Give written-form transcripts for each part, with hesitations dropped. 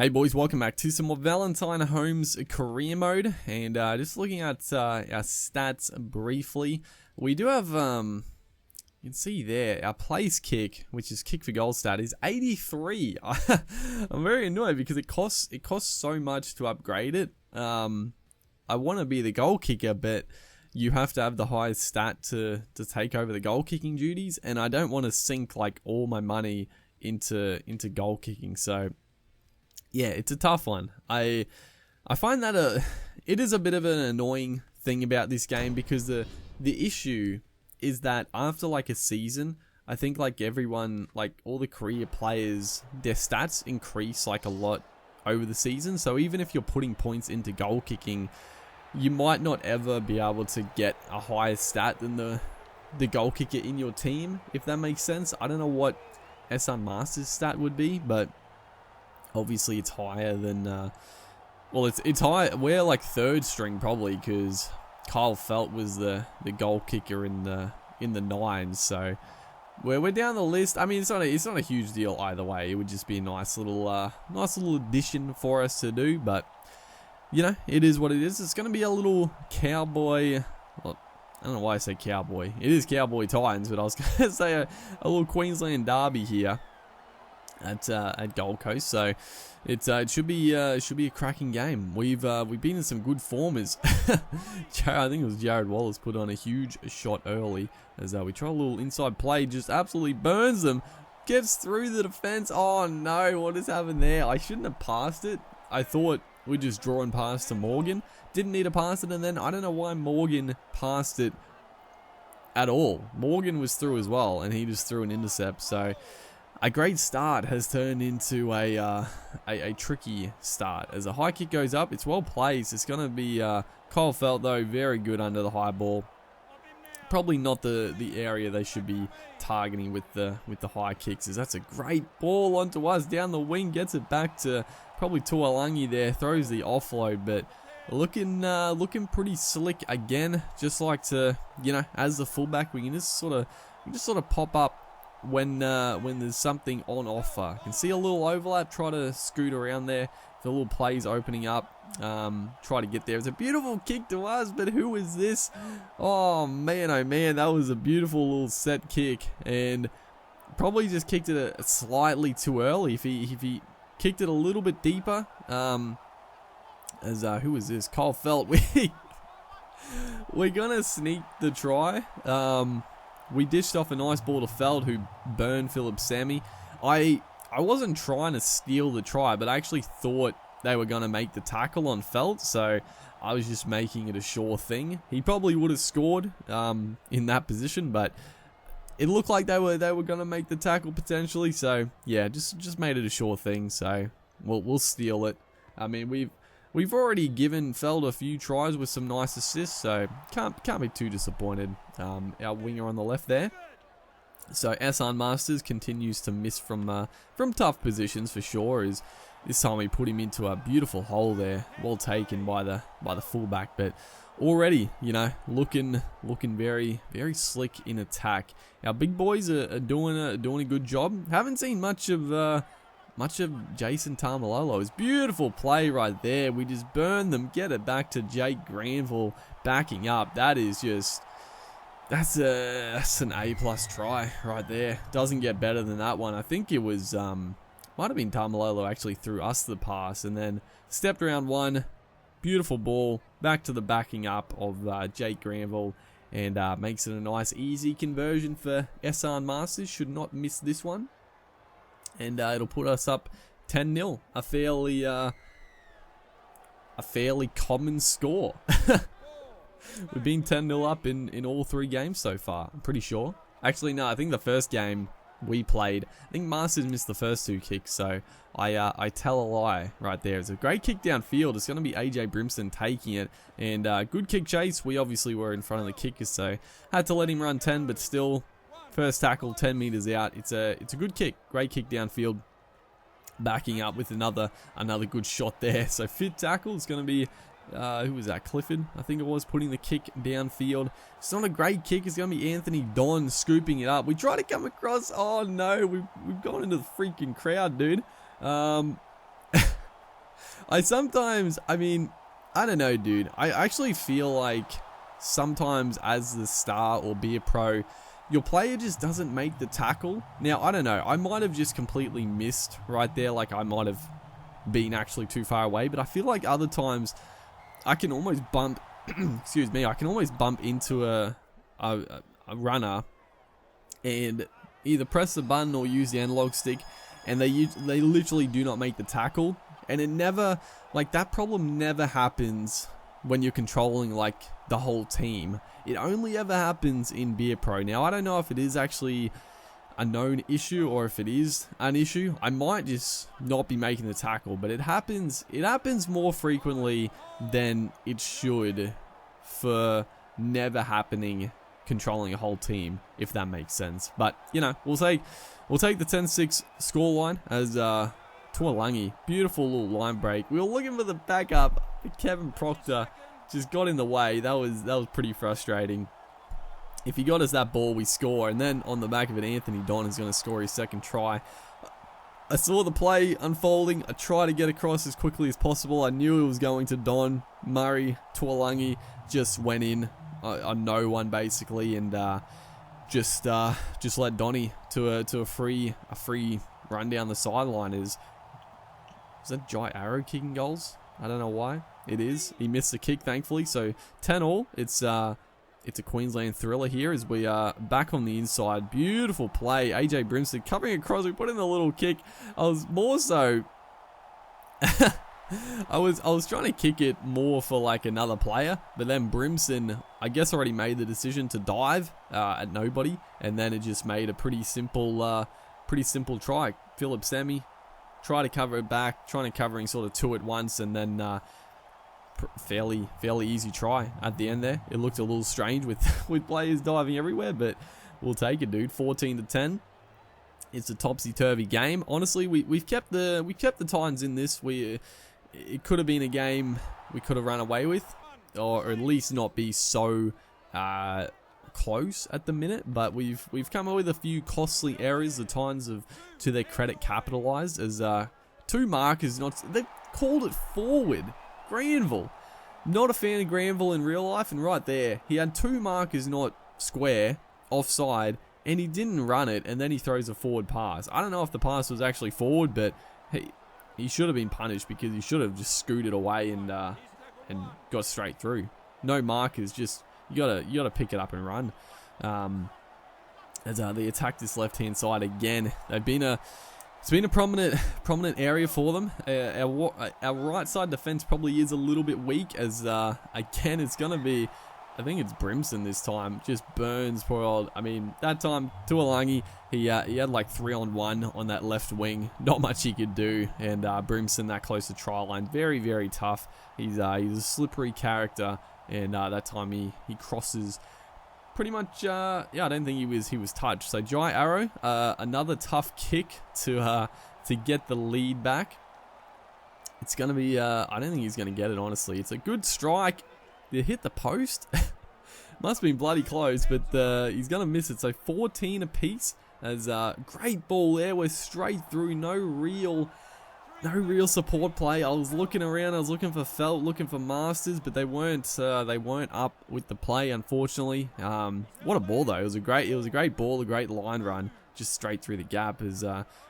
Hey boys, welcome back to some more Valentine Holmes career mode, and just looking at our stats briefly. We do have, you can see there, our place kick, which is kick for goal stat, is 83. I'm very annoyed because it costs so much to upgrade it. I want to be the goal kicker, but you have to have the highest stat to take over the goal kicking duties, and I don't want to sink like all my money into goal kicking, so yeah, it's a tough one. I find that it is a bit of an annoying thing about this game, because the issue is that after like a season, I think like everyone, like all the career players, their stats increase like a lot over the season. So even if you're putting points into goal kicking, you might not ever be able to get a higher stat than the goal kicker in your team, if that makes sense. I don't know what SR Masters stat would be, but obviously it's higher than, well, it's high. We're like third string probably, because Kyle Felt was the goal kicker in the nines. So we're down the list. I mean, it's not a huge deal either way. It would just be a nice little addition for us to do. But you know, it is what it is. It's going to be a little cowboy. Well, I don't know why I say cowboy. It is Cowboy Titans, but I was going to say a little Queensland derby here at Gold Coast. So it should be a cracking game. We've been in some good form. As I think it was Jared Wallace put on a huge shot early, as we try a little inside play, just absolutely burns them, gets through the defense. Oh no, what has happened there? I shouldn't have passed it. I thought we just drawn past to Morgan. Didn't need to pass it, and then I don't know why Morgan passed it at all. Morgan was through as well, and he just threw an intercept. So a great start has turned into a tricky start. As a high kick goes up, it's well placed. It's going to be Kyle Felt, though, very good under the high ball. Probably not the area they should be targeting with the high kicks. As that's a great ball onto us down the wing, gets it back to probably Tuolangi there, throws the offload, but looking pretty slick again. Just like to, you know, as the fullback, we can just sort of pop up when there's something on offer. You can see a little overlap, try to scoot around there. The little plays opening up, try to get there. It's a beautiful kick to us, but who is this? Oh man, that was a beautiful little set kick, and probably just kicked it slightly too early. If he kicked it a little bit deeper, who is this? Kyle Felt. We're gonna sneak the try. We dished off a nice ball to Feld, who burned Philip Sammy. I wasn't trying to steal the try, but I actually thought they were going to make the tackle on Feld, so I was just making it a sure thing. He probably would have scored in that position, but it looked like they were going to make the tackle potentially. So yeah, just made it a sure thing. So we'll steal it. I mean, we've already given Feld a few tries with some nice assists, so can't be too disappointed. Our winger on the left there. So SR Masters continues to miss from tough positions for sure. Is this time we put him into a beautiful hole there, well taken by the fullback, but already, you know, looking very slick in attack. Our big boys are doing a good job. Haven't seen much of Jason Tamalolo's beautiful play right there. We just burn them, get it back to Jake Granville backing up. That's an A+ try right there. Doesn't get better than that one. I think it was might have been Tamalolo actually threw us the pass and then stepped around one. Beautiful ball back to the backing up of Jake Granville, and makes it a nice easy conversion for SR Masters. Should not miss this one. And it'll put us up 10-0, a fairly common score. We've been 10-0 up in all three games so far, I'm pretty sure. Actually, no, I think the first game we played, I think Masters missed the first two kicks, so I tell a lie right there. It's a great kick downfield. It's going to be AJ Brimson taking it, and good kick chase. We obviously were in front of the kickers, so had to let him run 10, but still, first tackle, 10 meters out. It's a good kick. Great kick downfield. Backing up with another good shot there. So fifth tackle is going to be, who was that? Clifford, I think it was, putting the kick downfield. It's not a great kick. It's going to be Anthony Don scooping it up. We try to come across. Oh no, we've gone into the freaking crowd, dude. I mean, I don't know, dude. I actually feel like sometimes as the star or be a pro, your player just doesn't make the tackle. Now, I don't know. I might have just completely missed right there. Like, I might have been actually too far away. But I feel like other times I can almost bump, excuse me, I can almost bump into a runner and either press the button or use the analog stick, and they literally do not make the tackle. And it never, like, that problem never happens when you're controlling, like, the whole team. It only ever happens in Beer Pro. Now, I don't know if it is actually a known issue or if it is an issue. I might just not be making the tackle, but it happens more frequently than it should for never happening controlling a whole team, if that makes sense. But, you know, we'll take the 10-6 scoreline as Tuolangi, beautiful little line break. We were looking for the backup, but Kevin Proctor just got in the way. That was pretty frustrating. If he got us that ball, we score, and then on the back of it, Anthony Don is going to score his second try. I saw the play unfolding. I tried to get across as quickly as possible. I knew it was going to Don. Murray, Tuolangi just went in on no one basically, and just let Donny to a free run down the sideline. Is that Jai Arrow kicking goals? I don't know why. It is. He missed the kick, thankfully. So 10-all. It's a Queensland thriller here as we are back on the inside. Beautiful play. AJ Brimson coming across. We put in the little kick. I was more so. I was trying to kick it more for like another player, but then Brimson, I guess, already made the decision to dive at nobody, and then it just made a pretty simple try. Philip Semi tried to cover it back, trying to covering sort of two at once, and then fairly easy try at the end there. It looked a little strange with players diving everywhere, but we'll take it, dude. 14-10. It's a topsy-turvy game. Honestly, we've kept the Titans in this. It could have been a game we could have run away with, or at least not be so close at the minute. But we've come up with a few costly errors. The Titans have, to their credit, capitalised as two markers. They've called it forward. Granville, not a fan of Granville in real life, and right there he had two markers not square offside, and he didn't run it, and then he throws a forward pass. I don't know if the pass was actually forward, but he should have been punished because he should have just scooted away and got straight through. No markers, just you gotta pick it up and run. As they attack this left hand side again, it's been a prominent area for them. Our right side defense probably is a little bit weak, as again it's gonna be, I think it's Brimson this time. Just burns poor old. I mean, that time Tuolangi, he had like 3-on-1 on that left wing. Not much he could do, and Brimson that close to try line, very, very tough. He's a slippery character, and that time he crosses. Pretty much, I don't think he was touched. So Jai Arrow, another tough kick to get the lead back. It's gonna be. I don't think he's gonna get it. Honestly, it's a good strike. Did it hit the post? Must have been bloody close, but he's gonna miss it. So 14 apiece. As great ball there. We're straight through. No real support play. I was looking around. I was looking for Felt, looking for Masters, but they weren't up with the play, unfortunately. What a ball though! It was a great ball, a great line run, just straight through the gap. As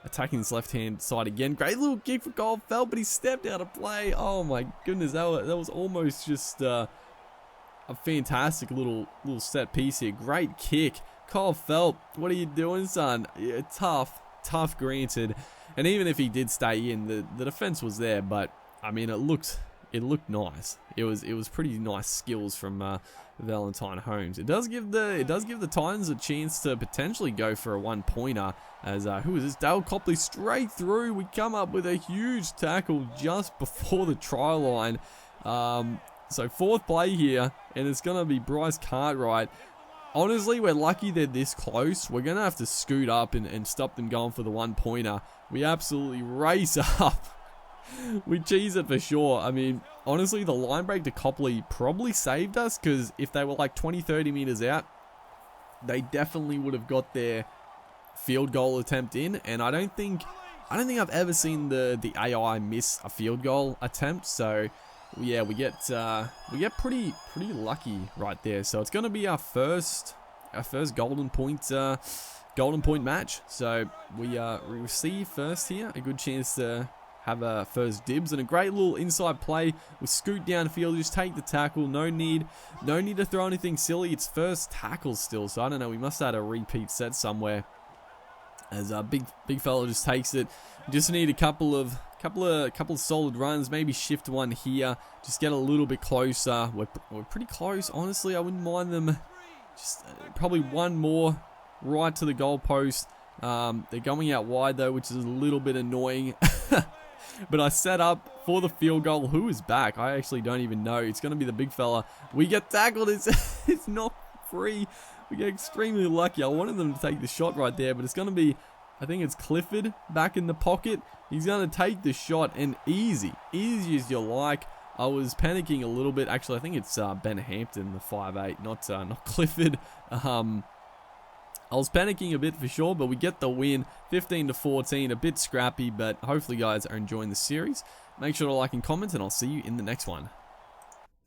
attacking this left hand side again. Great little kick for Kyle Felt, but he stepped out of play. Oh my goodness, that was almost just a fantastic little set piece here. Great kick, Kyle Felt. What are you doing, son? Yeah, tough, granted. And even if he did stay in, the defense was there, but I mean it looked nice. It was pretty nice skills from Valentine Holmes. It does give the Titans a chance to potentially go for a 1-pointer. As who is this? Dale Copley straight through. We come up with a huge tackle just before the try line. So fourth play here, and it's gonna be Bryce Cartwright. Honestly, we're lucky they're this close. We're going to have to scoot up and stop them going for the 1-pointer. We absolutely race up. We cheese it for sure. I mean, honestly, the line break to Copley probably saved us, because if they were like 20-30 meters out, they definitely would have got their field goal attempt in. And I don't think I don't think I've ever seen the AI miss a field goal attempt. So yeah, we get pretty lucky right there. So it's gonna be our first golden point match. So we receive first here, a good chance to have a first dibs, and a great little inside play. We scoot downfield, just take the tackle. No need to throw anything silly. It's first tackle still, so I don't know. We must have had a repeat set somewhere. As a big fella just takes it. Just need a couple of solid runs. Maybe shift one here. Just get a little bit closer. We're pretty close. Honestly, I wouldn't mind them. Just probably one more right to the goalpost. They're going out wide though, which is a little bit annoying. But I set up for the field goal. Who is back? I actually don't even know. It's going to be the big fella. We get tackled. It's not free. We get extremely lucky. I wanted them to take the shot right there, but it's going to be, I think it's Clifford back in the pocket. He's going to take the shot, and easy as you like. I was panicking a little bit. Actually, I think it's Ben Hampton, the 5'8", not Clifford. I was panicking a bit for sure, but we get the win, 15-14, a bit scrappy, but hopefully guys are enjoying the series. Make sure to like and comment, and I'll see you in the next one.